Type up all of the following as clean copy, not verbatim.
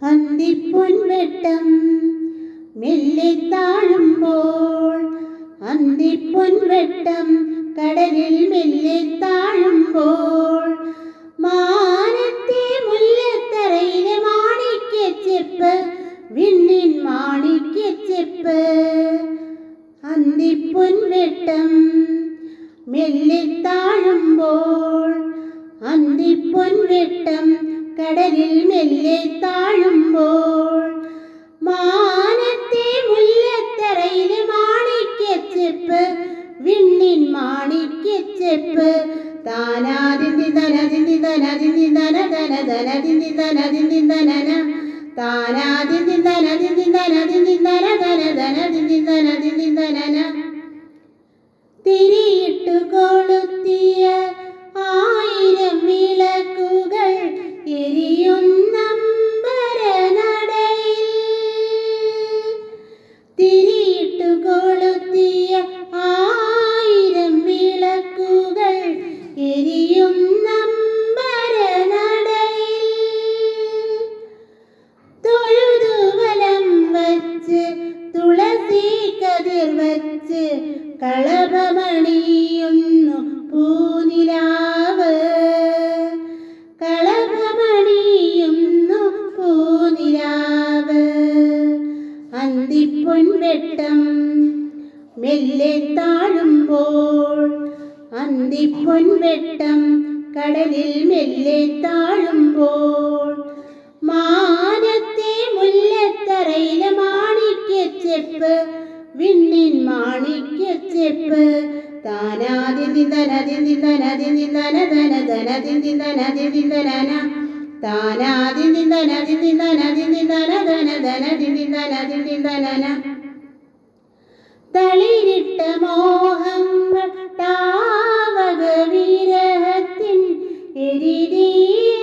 അന്തിപ്പൊൻവെട്ടം മെല്ലെ താഴുമ്പോൾ, അന്തിപ്പൊൻവെട്ടം കടലിൽ മെല്ലെ താഴുമ്പോൾ, മാനത്തെ മുല്ലത്തറയിലെ മാണിക്യച്ചെപ്പ് വിണ്ണിൻ മാണിക്യച്ചെപ്പ്. അന്തിപ്പൊൻവെട്ടം മെല്ലെ താഴുമ്പോൾ, അന്തിപ്പൊൻവെട്ടം കടലിൽ മെല്ലെ താഴുമ്പോൾ, മാനത്തെ മുല്ലത്തറയിലെ മാണിക്യച്ചെപ്പ് വിണ്ണിൻ മാണിക്യച്ചെപ്പ്. താനാദിന്തി ധനദിന്തി ധനദിന്തി ധന ധന ധനദിന്തി ധനദിന്തി ധനന, താനാദിന്തി ധനദിന്തി ധനദിന്തി ധന ധന ധനദിന്തി ധനദിന്തി ധനന. തിരിയിട്ടു കൊളുത്തിയ 1000 വിളക്കുകൾ എരിയുന്നമ്പരനടയിൽ, തിരിയിട്ടു കൊളുത്തിയ 1000 വിളക്കുകൾ എരിയുന്നമ്പരനടയിൽ, തൊഴുതു വലം വച്ച് തുളസി കതിർ വച്ച് കളഭമണിയുന്നു പൂനിലാവ്, കളഭമണിയുന്നു പൂനിലാവ്. അന്തിപ്പൊൻവെട്ടം മെല്ലെ താഴുമ്പോൾ, അന്തിപ്പൊൻവെട്ടം കടലിൽ മെല്ലെ താഴുമ്പോൾ, മാനത്തെ മുല്ലത്തറയിലെ മാണിക്യച്ചെപ്പ് വിണ്ണിൻ മാണിക്യച്ചെപ്പ്. താനാദിന്തി ധനദിന്തി ധനദിന്തി ധന ധന ധനദിന്തി ധനദിന്തി ധനന, താനാദിന്തി ധനദിന്തി ധനദിന്തി ധന ധന ധനദിന്തി ധനദിന്തി ധനന. തളിരിട്ട മോഹങ്ങൾ താവക വിരഹത്തിൻ എരിതിയിൽ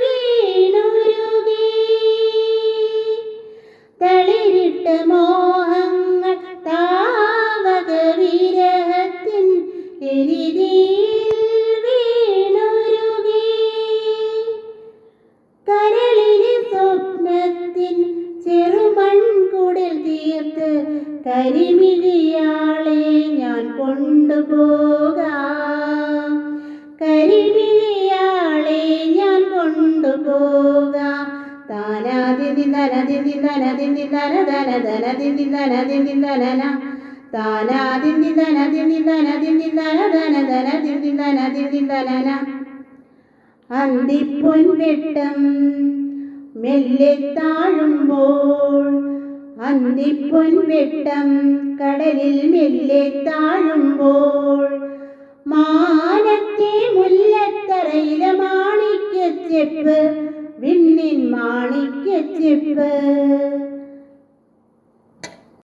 വീണുരുകി, തളിരിട്ട മോഹങ്ങൾ താവക വിരഹത്തിൻ എരിതിയിൽ വീണുരുകി, കരളിലെ സ്വപ്നത്തിൻ ചെറുമൺകുടിൽ തീർത്ത് കരിമിഴിയാളെ ഞാൻ കൊണ്ടുപോകാം, കരിമിഴിയാളെ ഞാൻ കൊണ്ടുപോകാം. താനാദിന്തി ധനദിന്തി ധനദിന്തി ധന ധന ധനദിന്തി ധനദിന്തി ധനന, താനാദിന്തി ധനദിന്തി ധനദിന്തി ധന ധന ധനദിന്തി ധനദിന്തി ധനന. അന്തിപ്പൊൻവെട്ടം മെല്ലെ താഴുമ്പോൾ, അന്തിപ്പൊൻവെട്ടം കടലിൽ മെല്ലെ താഴുമ്പോൾ, മാനത്തെ മുല്ലത്തറയിലെ മാണിക്യച്ചെപ്പ് വിണ്ണിൻ മാണിക്യച്ചെപ്പ്.